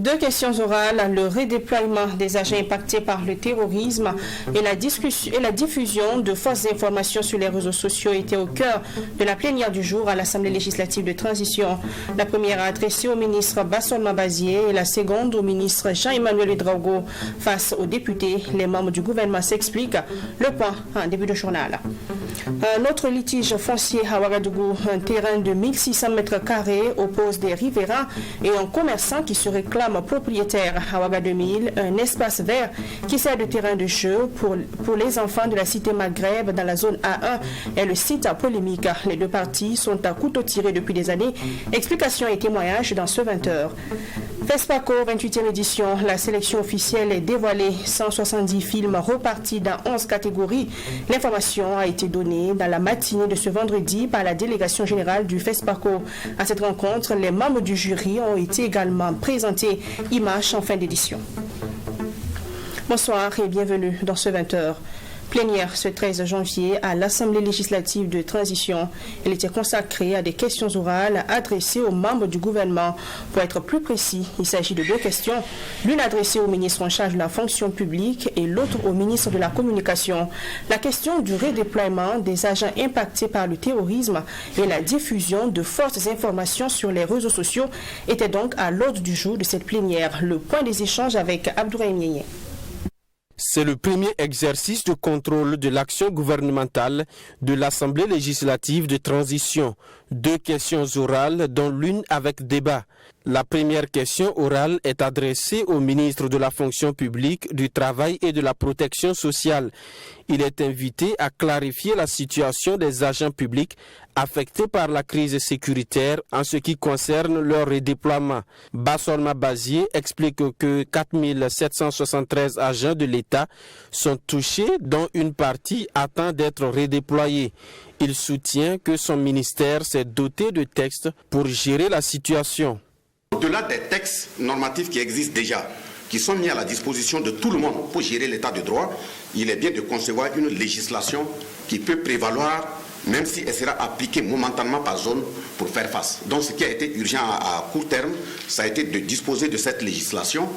Deux questions orales, le redéploiement des agents impactés par le terrorisme et la diffusion de fausses informations sur les réseaux sociaux étaient au cœur de la plénière du jour à l'Assemblée législative de transition. La première a adressé au ministre Bassolma Bazié et la seconde au ministre Jean-Emmanuel Ouedraogo. Face aux députés, les membres du gouvernement s'expliquent. Le point en début de journal. Un autre litige foncier à Ouagadougou, un terrain de 1600 mètres carrés oppose des riverains et un commerçant qui se réclame propriétaire à Ouaga 2000, un espace vert qui sert de terrain de jeu pour les enfants de la cité Maghreb dans la zone A1 est le site polémique. Les deux parties sont à couteau tiré depuis des années. Explications et témoignages dans ce 20h. FESPACO, 28e édition, la sélection officielle est dévoilée. 170 films repartis dans 11 catégories. L'information a été donnée dans la matinée de ce vendredi par la délégation générale du FESPACO. À cette rencontre, les membres du jury ont été également présentés. Images en fin d'édition. Bonsoir et bienvenue dans ce 20h. Plénière ce 13 janvier à l'Assemblée législative de transition. Elle était consacrée à des questions orales adressées aux membres du gouvernement. Pour être plus précis, il s'agit de deux questions. L'une adressée au ministre en charge de la fonction publique et l'autre au ministre de la communication. La question du redéploiement des agents impactés par le terrorisme et la diffusion de fausses informations sur les réseaux sociaux était donc à l'ordre du jour de cette plénière. Le point des échanges avec Abdourahim Yéyé. C'est le premier exercice de contrôle de l'action gouvernementale de l'Assemblée législative de transition. Deux questions orales, dont l'une avec débat. La première question orale est adressée au ministre de la fonction publique, du travail et de la protection sociale. Il est invité à clarifier la situation des agents publics affectés par la crise sécuritaire en ce qui concerne leur redéploiement. Bassolma Bazié explique que 4773 agents de l'État sont touchés, dont une partie attend d'être redéployée. Il soutient que son ministère s'est doté de textes pour gérer la situation. Au-delà des textes normatifs qui existent déjà, qui sont mis à la disposition de tout le monde pour gérer l'état de droit, il est bien de concevoir une législation qui peut prévaloir, même si elle sera appliquée momentanément par zone pour faire face. Donc ce qui a été urgent à court terme, ça a été de disposer de cette législation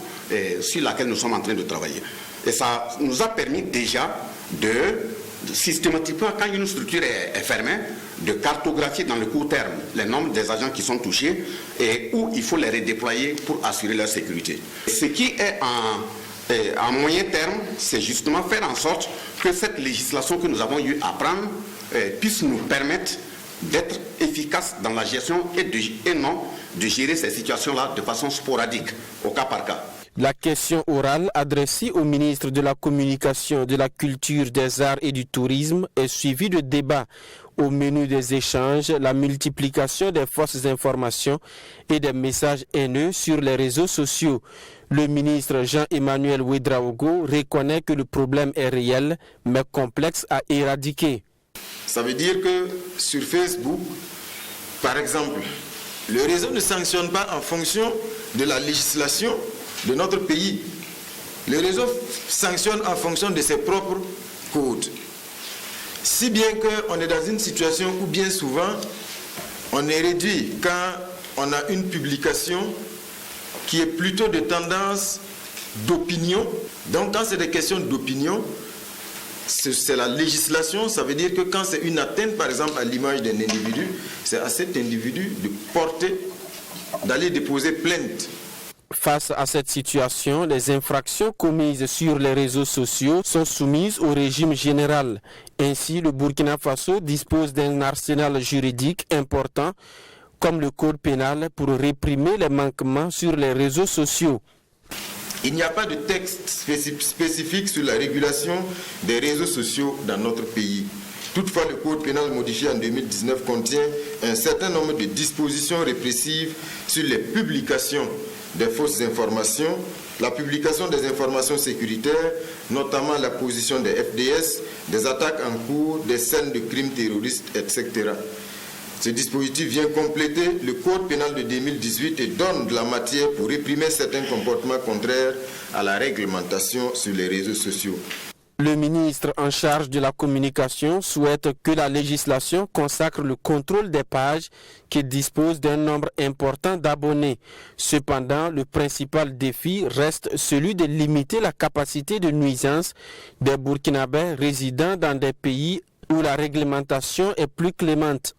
sur laquelle nous sommes en train de travailler. Et ça nous a permis déjà de systématiquement, quand une structure est fermée, de cartographier dans le court terme les nombres des agents qui sont touchés et où il faut les redéployer pour assurer leur sécurité. Ce qui est en moyen terme, c'est justement faire en sorte que cette législation que nous avons eu à prendre puisse nous permettre d'être efficaces dans la gestion et non de gérer ces situations-là de façon sporadique, au cas par cas. La question orale adressée au ministre de la Communication, de la Culture, des Arts et du Tourisme est suivie de débats. Au menu des échanges, la multiplication des fausses informations et des messages haineux sur les réseaux sociaux. Le ministre Jean-Emmanuel Ouedraogo reconnaît que le problème est réel, mais complexe à éradiquer. Ça veut dire que sur Facebook, par exemple, le réseau ne sanctionne pas en fonction de la législation de notre pays. Le réseau sanctionne en fonction de ses propres codes. Si bien qu'on est dans une situation où bien souvent on est réduit quand on a une publication qui est plutôt de tendance d'opinion. Donc quand c'est des questions d'opinion, c'est la législation, ça veut dire que quand c'est une atteinte par exemple à l'image d'un individu, c'est à cet individu de porter, d'aller déposer plainte. Face à cette situation, les infractions commises sur les réseaux sociaux sont soumises au régime général. Ainsi, le Burkina Faso dispose d'un arsenal juridique important, comme le code pénal, pour réprimer les manquements sur les réseaux sociaux. Il n'y a pas de texte spécifique sur la régulation des réseaux sociaux dans notre pays. Toutefois, le code pénal modifié en 2019 contient un certain nombre de dispositions répressives sur les publications des fausses informations, la publication des informations sécuritaires, notamment la position des FDS, des attaques en cours, des scènes de crimes terroristes, etc. Ce dispositif vient compléter le code pénal de 2018 et donne de la matière pour réprimer certains comportements contraires à la réglementation sur les réseaux sociaux. Le ministre en charge de la communication souhaite que la législation consacre le contrôle des pages qui disposent d'un nombre important d'abonnés. Cependant, le principal défi reste celui de limiter la capacité de nuisance des Burkinabés résidant dans des pays où la réglementation est plus clémente.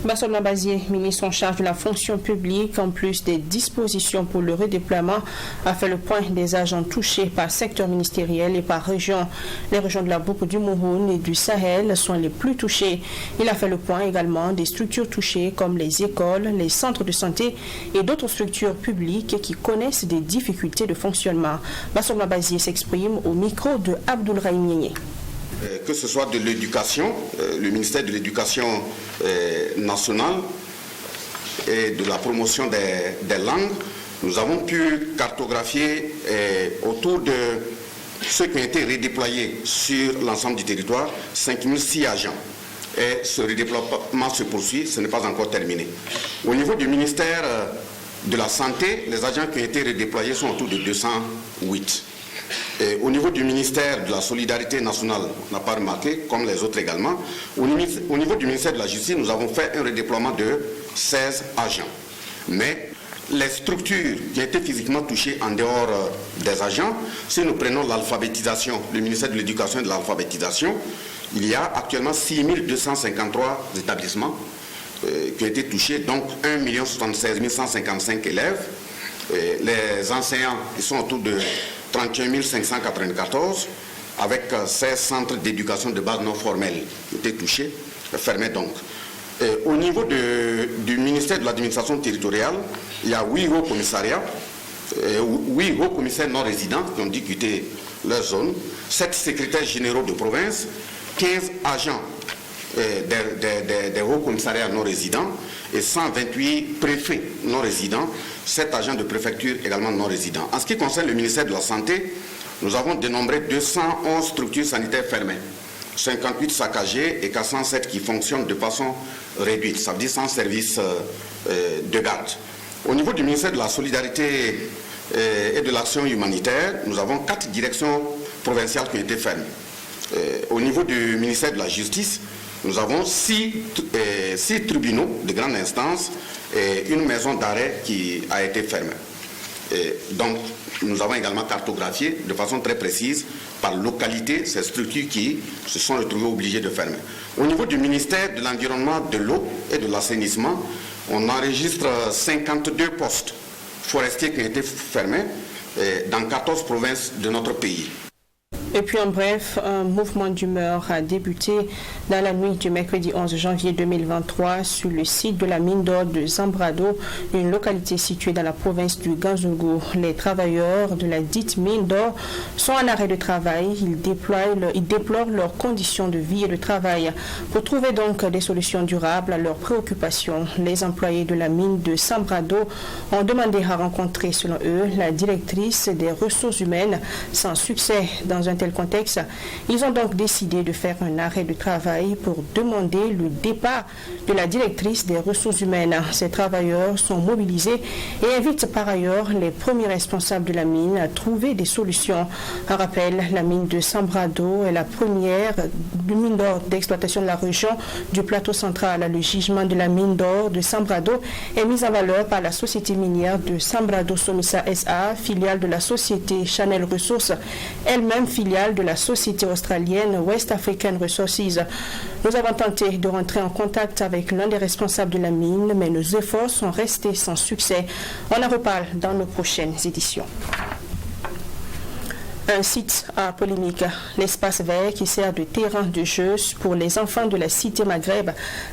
Basson Mabazié, ministre en charge de la fonction publique, en plus des dispositions pour le redéploiement, a fait le point des agents touchés par secteur ministériel et par région. Les régions de la boucle du Mouhoun et du Sahel sont les plus touchées. Il a fait le point également des structures touchées comme les écoles, les centres de santé et d'autres structures publiques qui connaissent des difficultés de fonctionnement. Basson Mabazié s'exprime au micro de Abdoul Rahim Niénié. Que ce soit de l'éducation, le ministère de l'Éducation nationale et de la promotion des langues, nous avons pu cartographier autour de ceux qui ont été redéployés sur l'ensemble du territoire, 5006 agents. Et ce redéploiement se poursuit, ce n'est pas encore terminé. Au niveau du ministère de la Santé, les agents qui ont été redéployés sont autour de 208. Et au niveau du ministère de la Solidarité nationale, on n'a pas remarqué, comme les autres également. Au niveau du ministère de la Justice, nous avons fait un redéploiement de 16 agents. Mais les structures qui ont été physiquement touchées en dehors des agents, si nous prenons l'alphabétisation, le ministère de l'Éducation et de l'alphabétisation, il y a actuellement 6253 établissements qui ont été touchés, donc 1 076 155 élèves. Et les enseignants, ils sont autour de 31 594, avec 16 centres d'éducation de base non formelle qui étaient touchés, fermés donc. Et au niveau du ministère de l'administration territoriale, il y a 8 hauts commissariats, 8 hauts commissaires non résidents qui ont dû quitter leur zone, 7 secrétaires généraux de province, 15 agents des hauts commissariats non résidents et 128 préfets non résidents, 7 agents de préfecture également non résidents. En ce qui concerne le ministère de la Santé, nous avons dénombré 211 structures sanitaires fermées, 58 saccagées et 407 qui fonctionnent de façon réduite, ça veut dire sans service de garde. Au niveau du ministère de la Solidarité et de l'Action humanitaire, nous avons 4 directions provinciales qui ont été fermées. Au niveau du ministère de la Justice, nous avons 6 tribunaux de grande instance et une maison d'arrêt qui a été fermée. Donc, nous avons également cartographié de façon très précise par localité ces structures qui se sont retrouvées obligées de fermer. Au niveau du ministère de l'Environnement, de l'eau et de l'assainissement, on enregistre 52 postes forestiers qui ont été fermés dans 14 provinces de notre pays. Et puis en bref, un mouvement d'humeur a débuté dans la nuit du mercredi 11 janvier 2023 sur le site de la mine d'or de Zambrado, une localité située dans la province du Ganzougou. Les travailleurs de la dite mine d'or sont en arrêt de travail. Ils déplorent leurs conditions de vie et de travail. Pour trouver donc des solutions durables à leurs préoccupations, les employés de la mine de Zambrado ont demandé à rencontrer, selon eux, la directrice des ressources humaines sans succès. Dans un tel contexte, ils ont donc décidé de faire un arrêt de travail pour demander le départ de la directrice des ressources humaines. Ces travailleurs sont mobilisés et invitent par ailleurs les premiers responsables de la mine à trouver des solutions. Un rappel, la mine de Zambrado est la première mine d'or d'exploitation de la région du plateau central. Le jugement de la mine d'or de Zambrado est mis en valeur par la société minière de Zambrado Somisa SA, filiale de la société Chanel Resources, elle-même filiale de la société australienne West African Resources. Nous avons tenté de rentrer en contact avec l'un des responsables de la mine, mais nos efforts sont restés sans succès. On en reparle dans nos prochaines éditions. Un site à polémique, l'espace vert qui sert de terrain de jeu pour les enfants de la cité Maghreb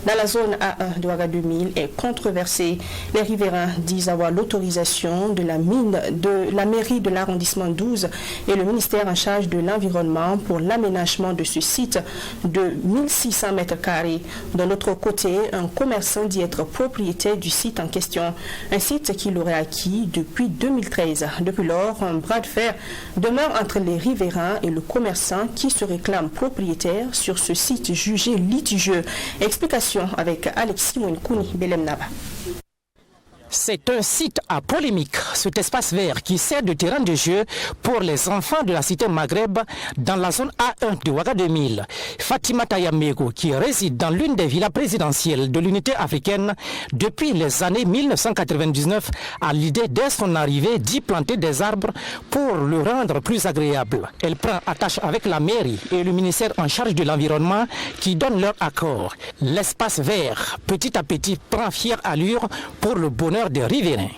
dans la zone A1 de Ouaga 2000 est controversé. Les riverains disent avoir l'autorisation de la mairie de l'arrondissement 12 et le ministère en charge de l'environnement pour l'aménagement de ce site de 1600 mètres carrés. D'un autre côté, un commerçant dit être propriétaire du site en question, un site qu'il aurait acquis depuis 2013. Depuis lors, un bras de fer demeure entre les riverains et le commerçant qui se réclame propriétaire sur ce site jugé litigieux. Explication avec Alexis Mouenkouni Belemnaba. C'est un site à polémique, cet espace vert qui sert de terrain de jeu pour les enfants de la cité Maghreb dans la zone A1 de Ouagadougou. Fatima Tayamego, qui réside dans l'une des villas présidentielles de l'unité africaine depuis les années 1999, a l'idée dès son arrivée d'y planter des arbres pour le rendre plus agréable. Elle prend attache avec la mairie et le ministère en charge de l'environnement qui donnent leur accord. L'espace vert, petit à petit, prend fière allure pour le bonheur des riverains.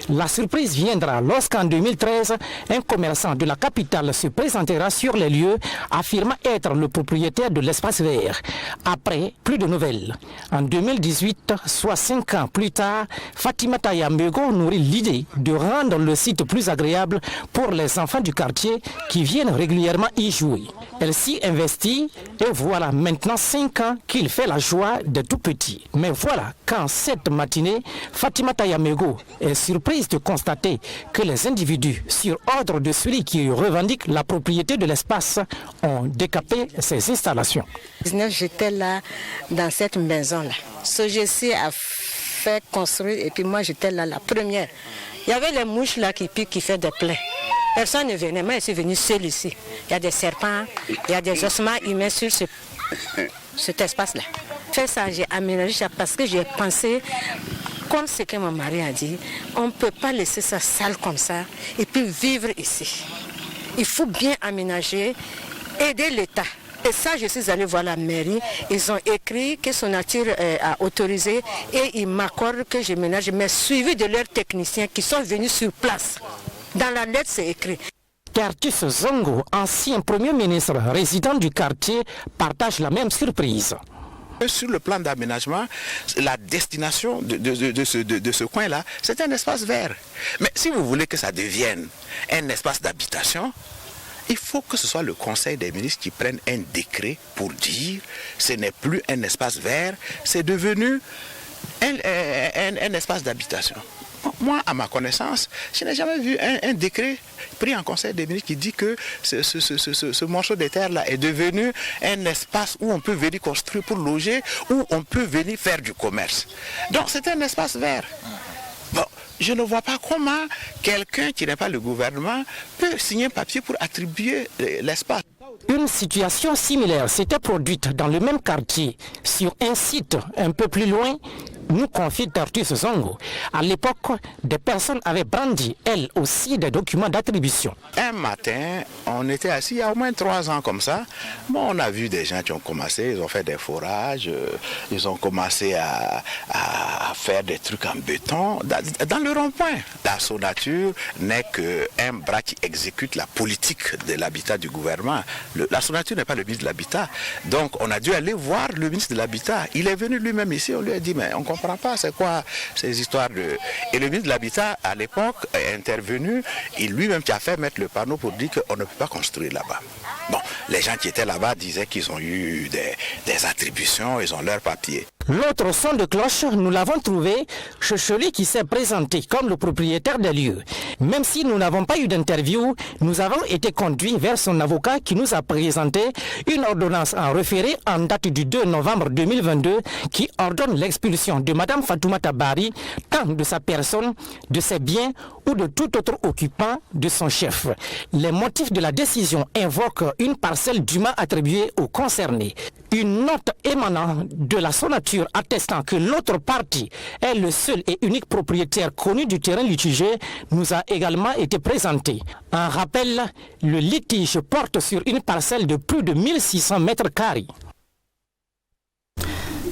La surprise viendra lorsqu'en 2013, un commerçant de la capitale se présentera sur les lieux, affirmant être le propriétaire de l'espace vert. Après, plus de nouvelles. En 2018, soit 5 ans plus tard, Fatima Tayamego nourrit l'idée de rendre le site plus agréable pour les enfants du quartier qui viennent régulièrement y jouer. Elle s'y investit et voilà maintenant 5 ans qu'il fait la joie des tout petits. Mais voilà qu'en cette matinée, Fatima Tayamego est surprise de constater que les individus, sur ordre de celui qui revendique la propriété de l'espace, ont décapé ces installations. J'étais là dans cette maison-là. Ce GC a fait construire et puis moi j'étais là la première. Il y avait les mouches là qui piquent, qui font des plaies. Personne ne venait, moi je suis venue seule ici. Il y a des serpents, il y a des ossements humains sur cet espace-là. Fait ça, j'ai aménagé ça parce que j'ai pensé, comme ce que mon mari a dit, on ne peut pas laisser ça sale comme ça et puis vivre ici. Il faut bien aménager, aider l'État. Et ça, je suis allée voir la mairie, ils ont écrit que son nature a autorisé et ils m'accordent que je ménage, mais suivi de leurs techniciens qui sont venus sur place. Dans la lettre, c'est écrit. Tertus Zongo, ancien premier ministre résident du quartier, partage la même surprise. Sur le plan d'aménagement, la destination de ce coin-là, c'est un espace vert. Mais si vous voulez que ça devienne un espace d'habitation, il faut que ce soit le Conseil des ministres qui prenne un décret pour dire que ce n'est plus un espace vert, c'est devenu un espace d'habitation. Moi, à ma connaissance, je n'ai jamais vu un décret pris en Conseil des ministres qui dit que ce morceau de terre-là est devenu un espace où on peut venir construire pour loger, où on peut venir faire du commerce. Donc c'est un espace vert. Bon, je ne vois pas comment quelqu'un qui n'est pas le gouvernement peut signer un papier pour attribuer l'espace. Une situation similaire s'était produite dans le même quartier, sur un site un peu plus loin, nous confie Tertus Zongo. À l'époque, des personnes avaient brandi, elles aussi, des documents d'attribution. Un matin, on était assis, il y a au moins 3 ans comme ça. Bon, on a vu des gens qui ont commencé, ils ont fait des forages, ils ont commencé à faire des trucs en béton dans le rond-point. La SONATUR n'est qu'un bras qui exécute la politique de l'habitat du gouvernement. La SONATUR n'est pas le ministre de l'Habitat. Donc, on a dû aller voir le ministre de l'Habitat. Il est venu lui-même ici, on lui a dit, mais on ne comprend pas, c'est quoi ces histoires de... Et le ministre de l'Habitat, à l'époque, est intervenu, et lui-même qui a fait mettre le panneau pour dire qu'on ne peut pas construire là-bas. Bon, les gens qui étaient là-bas disaient qu'ils ont eu des attributions, ils ont leurs papiers. L'autre son de cloche, nous l'avons trouvé chez celui qui s'est présenté comme le propriétaire des lieux. Même si nous n'avons pas eu d'interview, nous avons été conduits vers son avocat qui nous a présenté une ordonnance en référé en date du 2 novembre 2022 qui ordonne l'expulsion de Mme Fatoumata Bari, tant de sa personne, de ses biens ou de tout autre occupant de son chef. Les motifs de la décision invoquent une parcelle dûment attribuée aux concernés. Une note émanant de la SONATUR attestant que l'autre partie est le seul et unique propriétaire connu du terrain litigé nous a également été présentée. En rappel, le litige porte sur une parcelle de plus de 1600 mètres carrés.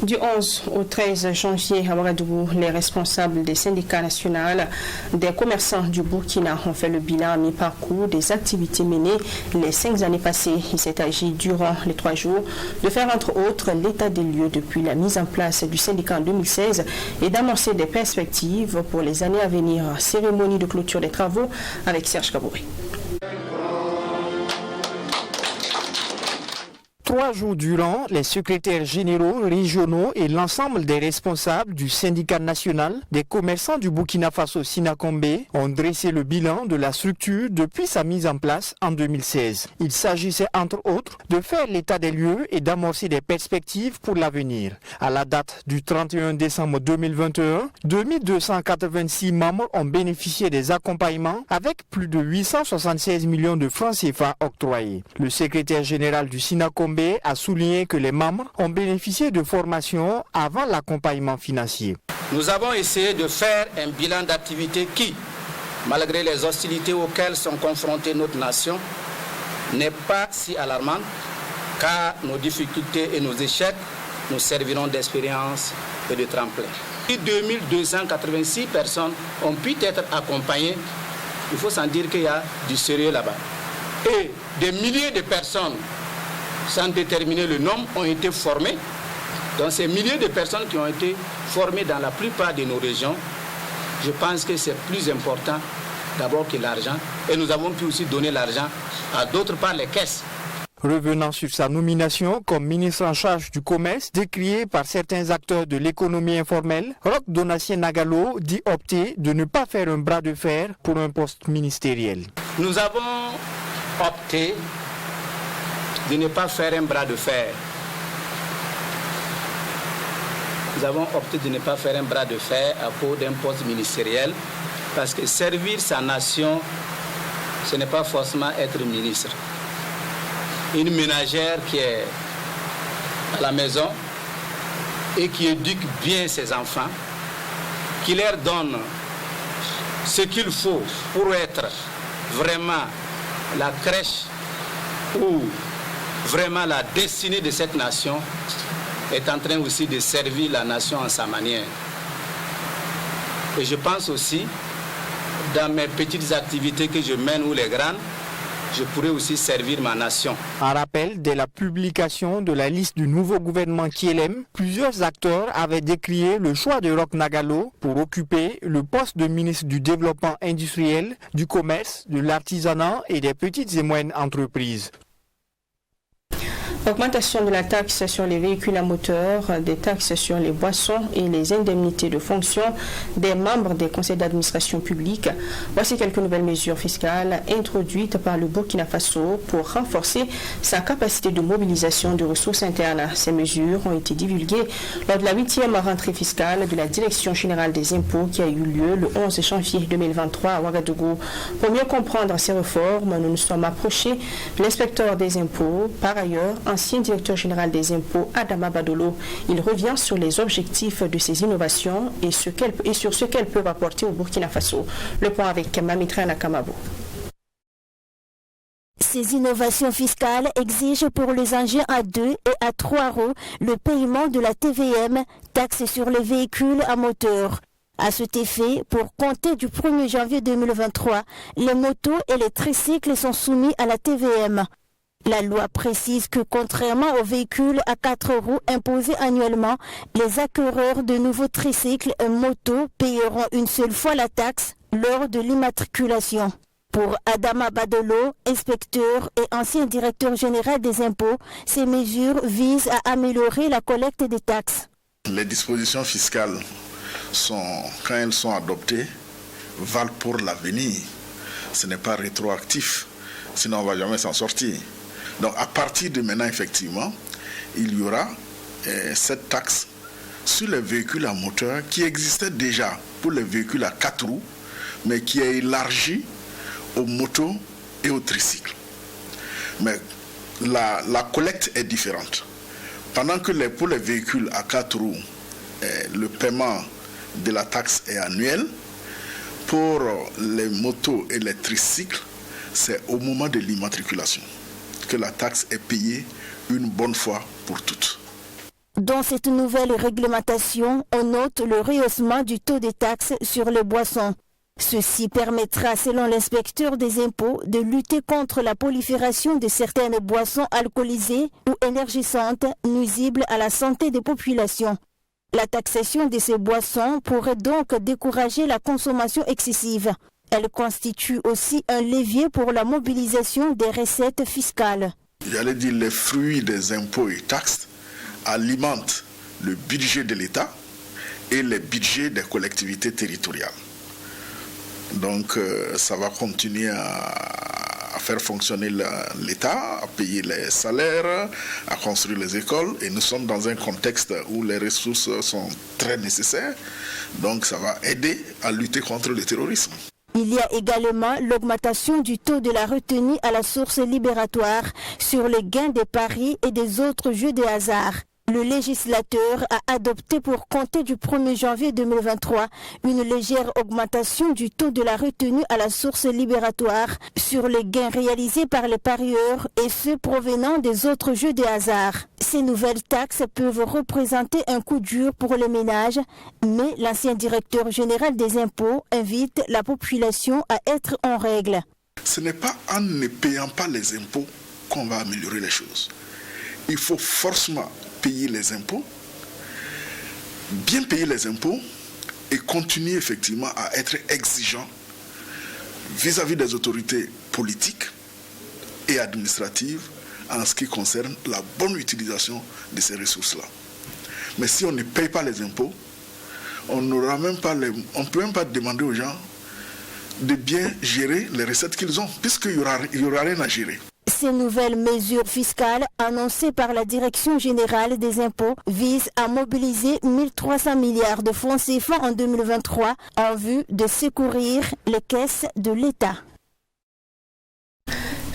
Du 11 au 13 janvier à Ouagadougou, les responsables des syndicats nationaux des commerçants du Burkina ont fait le bilan à mi-parcours des activités menées les 5 années passées. Il s'est agi durant les 3 jours de faire entre autres l'état des lieux depuis la mise en place du syndicat en 2016 et d'annoncer des perspectives pour les années à venir. Cérémonie de clôture des travaux avec Serge Kabouré. 3 jours durant, les secrétaires généraux, régionaux et l'ensemble des responsables du syndicat national des commerçants du Burkina Faso Sinakombe ont dressé le bilan de la structure depuis sa mise en place en 2016. Il s'agissait entre autres de faire l'état des lieux et d'amorcer des perspectives pour l'avenir. À la date du 31 décembre 2021, 2286 membres ont bénéficié des accompagnements avec plus de 876 millions de francs CFA octroyés. Le secrétaire général du Sinakombe a souligné que les membres ont bénéficié de formations avant l'accompagnement financier. Nous avons essayé de faire un bilan d'activité qui, malgré les hostilités auxquelles sont confrontées notre nation, n'est pas si alarmante, car nos difficultés et nos échecs nous serviront d'expérience et de tremplin. 2286 personnes ont pu être accompagnées. Il faut s'en dire qu'il y a du sérieux là-bas. Et des milliers de personnes, sans déterminer le nombre, ont été formées. Donc ces milliers de personnes qui ont été formées dans la plupart de nos régions, je pense que c'est plus important d'abord que l'argent. Et nous avons pu aussi donner l'argent à d'autres par les caisses. Revenant sur sa nomination comme ministre en charge du commerce, décrié par certains acteurs de l'économie informelle, Roch Donatien Nagalo dit opter de ne pas faire un bras de fer pour un poste ministériel. Nous avons opté de ne pas faire un bras de fer. Nous avons opté de ne pas faire un bras de fer à cause d'un poste ministériel parce que servir sa nation, ce n'est pas forcément être ministre. Une ménagère qui est à la maison et qui éduque bien ses enfants, qui leur donne ce qu'il faut pour être vraiment la crèche ou vraiment la destinée de cette nation, est en train aussi de servir la nation en sa manière. Et je pense aussi, dans mes petites activités que je mène ou les grandes, je pourrais aussi servir ma nation. En rappel, dès la publication de la liste du nouveau gouvernement KLM, plusieurs acteurs avaient décrié le choix de Roch Nagalo pour occuper le poste de ministre du Développement industriel, du commerce, de l'artisanat et des petites et moyennes entreprises. Augmentation de la taxe sur les véhicules à moteur, des taxes sur les boissons et les indemnités de fonction des membres des conseils d'administration publique. Voici quelques nouvelles mesures fiscales introduites par le Burkina Faso pour renforcer sa capacité de mobilisation de ressources internes. Ces mesures ont été divulguées lors de la 8e rentrée fiscale de la Direction générale des impôts qui a eu lieu le 11 janvier 2023 à Ouagadougou. Pour mieux comprendre ces réformes, nous nous sommes approchés de l'inspecteur des impôts. Par ailleurs, ancien directeur général des impôts, Adama Badolo. Il revient sur les objectifs de ces innovations et sur ce qu'elles peuvent apporter au Burkina Faso. Le point avec Mamitra Nakamabo. Ces innovations fiscales exigent pour les engins à 2 et à 3 roues le paiement de la TVM, taxe sur les véhicules à moteur. À cet effet, pour compter du 1er janvier 2023, les motos et les tricycles sont soumis à la TVM. La loi précise que contrairement aux véhicules à 4 roues imposés annuellement, les acquéreurs de nouveaux tricycles et motos payeront une seule fois la taxe lors de l'immatriculation. Pour Adama Badolo, inspecteur et ancien directeur général des impôts, ces mesures visent à améliorer la collecte des taxes. Les dispositions fiscales, quand elles sont adoptées, valent pour l'avenir. Ce n'est pas rétroactif, sinon on ne va jamais s'en sortir. Donc à partir de maintenant, effectivement, il y aura cette taxe sur les véhicules à moteur qui existait déjà pour les véhicules à 4 roues, mais qui est élargie aux motos et aux tricycles. Mais la collecte est différente. Pendant que pour les véhicules à 4 roues, le paiement de la taxe est annuel, pour les motos et les tricycles, c'est au moment de l'immatriculation que la taxe est payée une bonne fois pour toutes. Dans cette nouvelle réglementation, on note le rehaussement du taux des taxes sur les boissons. Ceci permettra, selon l'inspecteur des impôts, de lutter contre la prolifération de certaines boissons alcoolisées ou énergisantes nuisibles à la santé des populations. La taxation de ces boissons pourrait donc décourager la consommation excessive. Elle constitue aussi un levier pour la mobilisation des recettes fiscales. j'allais dire, les fruits des impôts et taxes alimentent le budget de l'État et les budgets des collectivités territoriales. Donc ça va continuer à faire fonctionner l'État, à payer les salaires, à construire les écoles. Et nous sommes dans un contexte où les ressources sont très nécessaires. Donc ça va aider à lutter contre le terrorisme. Il y a également l'augmentation du taux de la retenue à la source libératoire sur les gains des paris et des autres jeux de hasard. Le législateur a adopté pour compter du 1er janvier 2023 une légère augmentation du taux de la retenue à la source libératoire sur les gains réalisés par les parieurs et ceux provenant des autres jeux de hasard. Ces nouvelles taxes peuvent représenter un coup dur pour les ménages, mais l'ancien directeur général des impôts invite la population à être en règle. Ce n'est pas en ne payant pas les impôts qu'on va améliorer les choses. Il faut forcément payer les impôts, bien payer les impôts et continuer effectivement à être exigeant vis-à-vis des autorités politiques et administratives en ce qui concerne la bonne utilisation de ces ressources-là. Mais si on ne paye pas les impôts, on ne peut même pas demander aux gens de bien gérer les recettes qu'ils ont, puisqu'il n'y aura rien à gérer. Ces nouvelles mesures fiscales annoncées par la Direction générale des impôts visent à mobiliser 1300 milliards de francs CFA en 2023 en vue de secourir les caisses de l'État.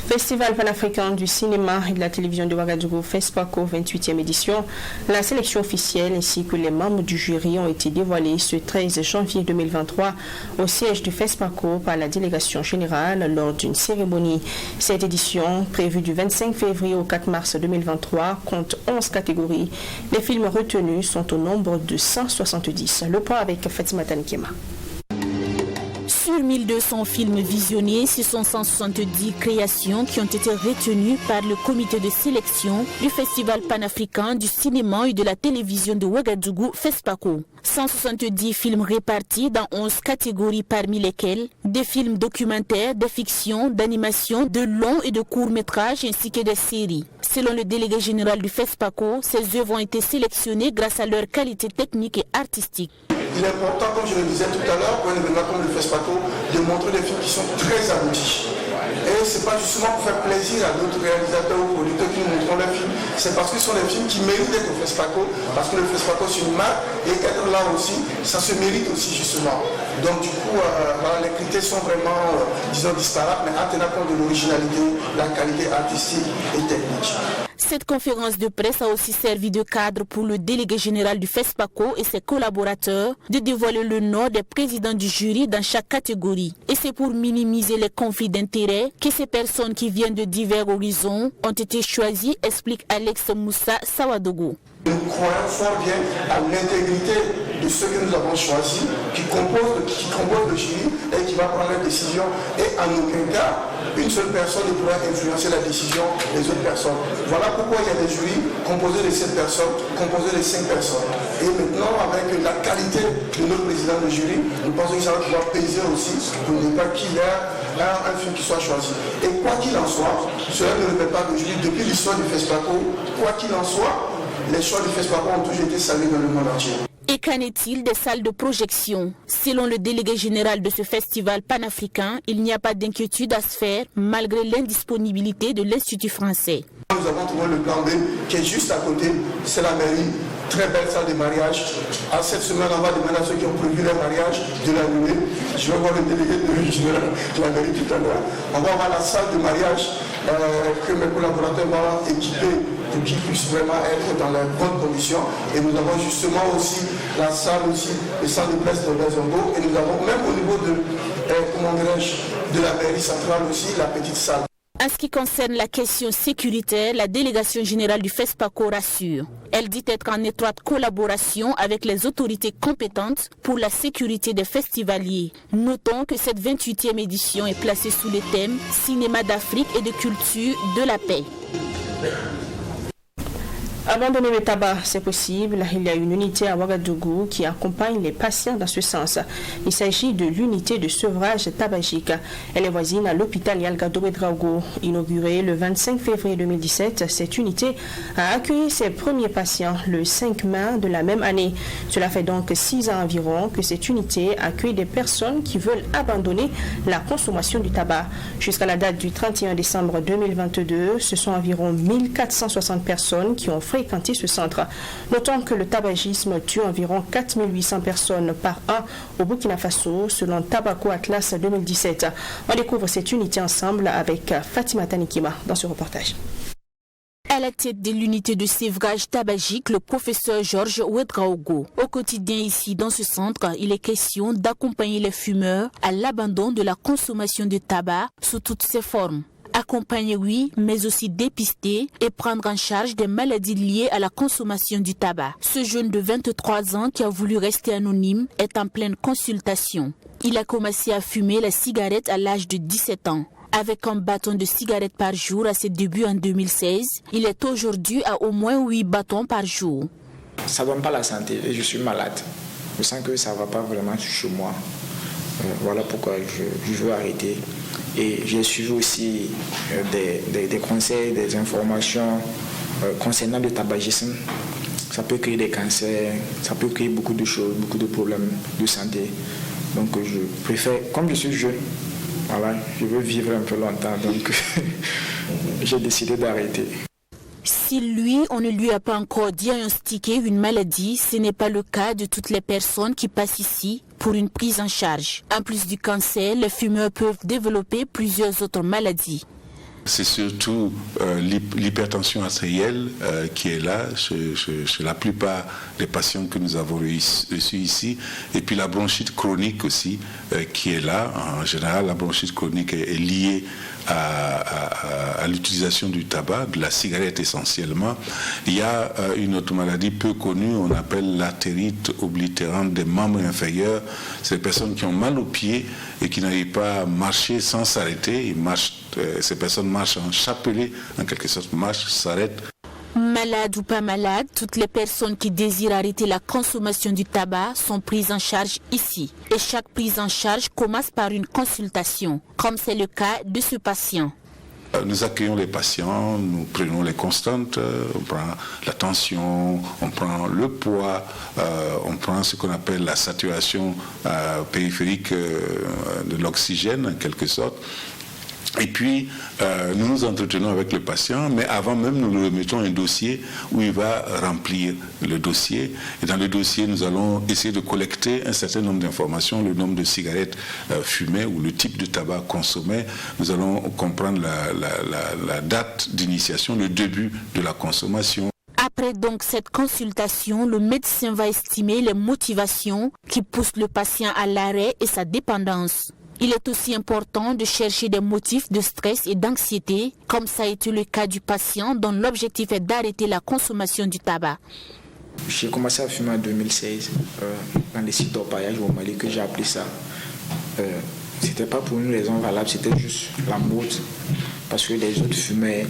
Festival panafricain du cinéma et de la télévision de Ouagadougou, FESPACO 28e édition. La sélection officielle ainsi que les membres du jury ont été dévoilés ce 13 janvier 2023 au siège du FESPACO par la délégation générale lors d'une cérémonie. Cette édition, prévue du 25 février au 4 mars 2023, compte 11 catégories. Les films retenus sont au nombre de 170. Le point avec Fatima Tankema. Sur 1200 films visionnés, ce sont 170 créations qui ont été retenues par le comité de sélection du Festival panafricain du cinéma et de la télévision de Ouagadougou, FESPACO. 170 films répartis dans 11 catégories, parmi lesquels des films documentaires, de fiction, d'animation, de longs et de courts métrages ainsi que des séries. Selon le délégué général du FESPACO, ces œuvres ont été sélectionnées grâce à leur qualité technique et artistique. Il est important, comme je le disais tout à l'heure, pour un événement comme le FESPACO, de montrer des films qui sont très aboutis. Et ce n'est pas justement pour faire plaisir à d'autres réalisateurs ou producteurs qui nous montrent leurs films, c'est parce que ce sont des films qui méritent d'être au FESPACO, parce que le FESPACO c'est une marque, et être là aussi, ça se mérite aussi justement. Donc du coup, les critères sont vraiment, disons, disparates, mais en tenant compte de l'originalité, la qualité artistique et technique. Cette conférence de presse a aussi servi de cadre pour le délégué général du FESPACO et ses collaborateurs de dévoiler le nom des présidents du jury dans chaque catégorie. Et c'est pour minimiser les conflits d'intérêts que ces personnes qui viennent de divers horizons ont été choisies, explique Alex Moussa Sawadogo. Nous croyons fort bien à l'intégrité de ceux que nous avons choisis, qui composent le jury et qui va prendre la décision. Et en aucun cas, une seule personne ne pourra influencer la décision des autres personnes. Voilà pourquoi il y a des jurys composés de 7 personnes, composés de 5 personnes. Et maintenant, avec la qualité de notre président de jury, nous pensons que ça va pouvoir peser aussi pour ne pas qu'il y ait un film qui soit choisi. Et quoi qu'il en soit, cela ne répète pas le jury depuis l'histoire du FESPACO, quoi qu'il en soit, les choix du FESPACO ont toujours été salués dans le monde entier. Et qu'en est-il des salles de projection? Selon le délégué général de ce festival panafricain, il n'y a pas d'inquiétude à se faire malgré l'indisponibilité de l'Institut français. Nous avons trouvé le plan B qui est juste à côté, c'est la mairie, très belle salle de mariage. À cette semaine, on va demander à ceux qui ont prévu leur mariage de l'annuler. Je vais voir le délégué général de la mairie tout à l'heure. On va voir la salle de mariage que mes collaborateurs vont équiper pour qu'ils puissent vraiment être dans les bonnes conditions. Et nous avons justement aussi la salle aussi, les salles de presse de Bézongo. Et nous avons même au niveau de la mairie centrale aussi, la petite salle. En ce qui concerne la question sécuritaire, la délégation générale du FESPACO rassure. Elle dit être en étroite collaboration avec les autorités compétentes pour la sécurité des festivaliers. Notons que cette 28e édition est placée sous les thèmes cinéma d'Afrique et de culture de la paix. Abandonner le tabac, c'est possible. Il y a une unité à Ouagadougou qui accompagne les patients dans ce sens. Il s'agit de l'unité de sevrage tabagique. Elle est voisine à l'hôpital Yalgado Ouedraogo. Inaugurée le 25 février 2017, cette unité a accueilli ses premiers patients le 5 mai de la même année. Cela fait donc 6 ans environ que cette unité accueille des personnes qui veulent abandonner la consommation du tabac. Jusqu'à la date du 31 décembre 2022, ce sont environ 1460 personnes qui ont fréquenté ce centre. Notons que le tabagisme tue environ 4800 personnes par an au Burkina Faso, selon Tabaco Atlas 2017. On découvre cette unité ensemble avec Fatima Tanikima dans ce reportage. À la tête de l'unité de sévrage tabagique, le professeur Georges Ouedraogo. Au quotidien ici, dans ce centre, il est question d'accompagner les fumeurs à l'abandon de la consommation de tabac sous toutes ses formes. Accompagner, oui, mais aussi dépister et prendre en charge des maladies liées à la consommation du tabac. Ce jeune de 23 ans qui a voulu rester anonyme est en pleine consultation. Il a commencé à fumer la cigarette à l'âge de 17 ans. Avec un bâton de cigarette par jour à ses débuts en 2016, il est aujourd'hui à au moins 8 bâtons par jour. Ça ne donne pas la santé et je suis malade. Je sens que ça ne va pas vraiment chez moi. Voilà pourquoi je veux arrêter. Et j'ai suivi aussi des conseils, des informations concernant le tabagisme. Ça peut créer des cancers, ça peut créer beaucoup de choses, beaucoup de problèmes de santé. Donc je préfère, comme je suis jeune, voilà, je veux vivre un peu longtemps, donc j'ai décidé d'arrêter. Si lui, on ne lui a pas encore diagnostiqué une maladie, ce n'est pas le cas de toutes les personnes qui passent ici pour une prise en charge. En plus du cancer, les fumeurs peuvent développer plusieurs autres maladies. C'est surtout l'hypertension artérielle qui est là chez la plupart des patients que nous avons reçus ici. Et puis la bronchite chronique aussi qui est là. En général, la bronchite chronique est liée à l'utilisation du tabac, de la cigarette essentiellement. Il y a une autre maladie peu connue, on appelle l'artérite oblitérante des membres inférieurs. C'est des personnes qui ont mal aux pieds et qui n'arrivent pas à marcher sans s'arrêter. Ces personnes marchent en chapelet, en quelque sorte, marchent, s'arrêtent. Malades ou pas malades, toutes les personnes qui désirent arrêter la consommation du tabac sont prises en charge ici. Et chaque prise en charge commence par une consultation, comme c'est le cas de ce patient. Nous accueillons les patients, nous prenons les constantes, on prend la tension, on prend le poids, on prend ce qu'on appelle la saturation périphérique de l'oxygène en quelque sorte. Et puis, nous nous entretenons avec le patient, mais avant même, nous lui remettons un dossier où il va remplir le dossier. Et dans le dossier, nous allons essayer de collecter un certain nombre d'informations, le nombre de cigarettes fumées ou le type de tabac consommé. Nous allons comprendre la date d'initiation, le début de la consommation. Après donc cette consultation, le médecin va estimer les motivations qui poussent le patient à l'arrêt et sa dépendance. Il est aussi important de chercher des motifs de stress et d'anxiété, comme ça a été le cas du patient dont l'objectif est d'arrêter la consommation du tabac. J'ai commencé à fumer en 2016 dans les sites d'orpaillage au Mali, que j'ai appelé ça. C'était pas pour une raison valable, c'était juste la mode, parce que les autres fumaient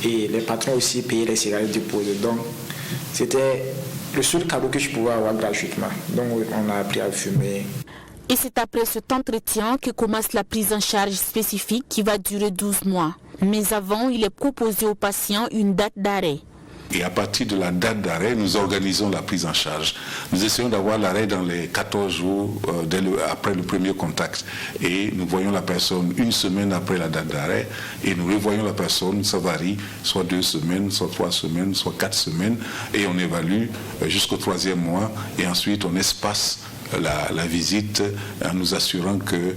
et les patrons aussi payaient les cigarettes déposées. Donc c'était le seul cadeau que je pouvais avoir gratuitement. Donc on a appris à fumer. Et c'est après cet entretien que commence la prise en charge spécifique qui va durer 12 mois. Mais avant, il est proposé aux patients une date d'arrêt. Et à partir de la date d'arrêt, nous organisons la prise en charge. Nous essayons d'avoir l'arrêt dans les 14 jours après le premier contact. Et nous voyons la personne une semaine après la date d'arrêt. Et nous revoyons la personne, ça varie, soit 2 semaines, soit 3 semaines, soit 4 semaines. Et on évalue jusqu'au 3e mois. Et ensuite, on espace la visite en nous assurant que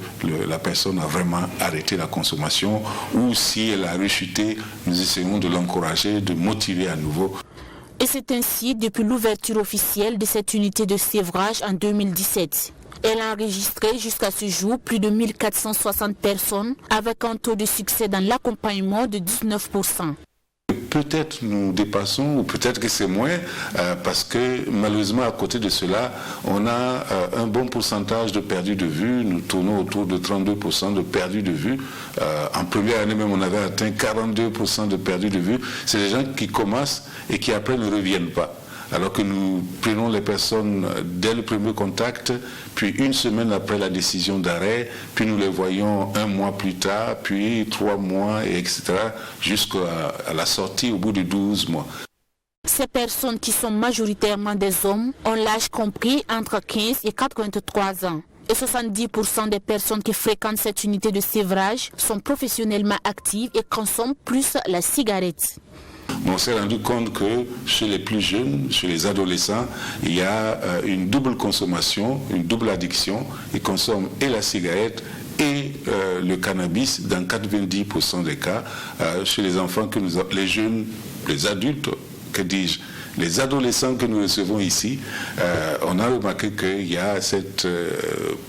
la personne a vraiment arrêté la consommation, ou si elle a rechuté, nous essayons de l'encourager, de motiver à nouveau. Et c'est ainsi depuis l'ouverture officielle de cette unité de sévrage en 2017. Elle a enregistré jusqu'à ce jour plus de 1460 personnes avec un taux de succès dans l'accompagnement de 19%. peut-être nous dépassons, ou peut-être que c'est moins, parce que malheureusement, à côté de cela, on a un bon pourcentage de perdus de vue. Nous tournons autour de 32% de perdus de vue. En première année même, on avait atteint 42% de perdus de vue. C'est des gens qui commencent et qui après ne reviennent pas. Alors que nous prenons les personnes dès le premier contact, puis une semaine après la décision d'arrêt, puis nous les voyons un mois plus tard, puis 3 mois, etc., jusqu'à la sortie au bout de 12 mois. Ces personnes qui sont majoritairement des hommes ont l'âge compris entre 15 et 83 ans. Et 70% des personnes qui fréquentent cette unité de sévrage sont professionnellement actives et consomment plus la cigarette. On s'est rendu compte que chez les plus jeunes, chez les adolescents, il y a une double consommation, une double addiction. Ils consomment et la cigarette et le cannabis dans 90% des cas. Chez les enfants, les jeunes, les adultes, que dis-je, les adolescents que nous recevons ici, on a remarqué qu'il y a cette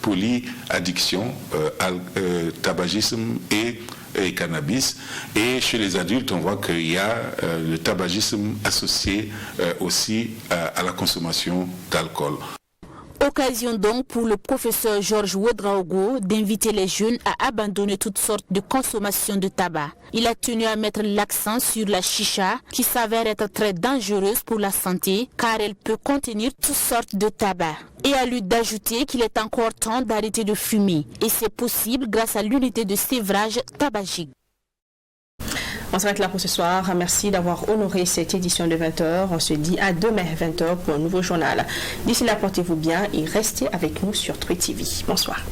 polyaddiction, tabagisme et cannabis. Et chez les adultes, on voit qu'il y a le tabagisme associé aussi à la consommation d'alcool. Occasion donc pour le professeur Georges Ouedraogo d'inviter les jeunes à abandonner toutes sortes de consommation de tabac. Il a tenu à mettre l'accent sur la chicha qui s'avère être très dangereuse pour la santé car elle peut contenir toutes sortes de tabac. Et à lui d'ajouter qu'il est encore temps d'arrêter de fumer. Et c'est possible grâce à l'unité de sévrage tabagique. On s'arrête là pour ce soir. Merci d'avoir honoré cette édition de 20h. On se dit à demain 20h pour un nouveau journal. D'ici là, portez-vous bien et restez avec nous sur Truy TV. Bonsoir.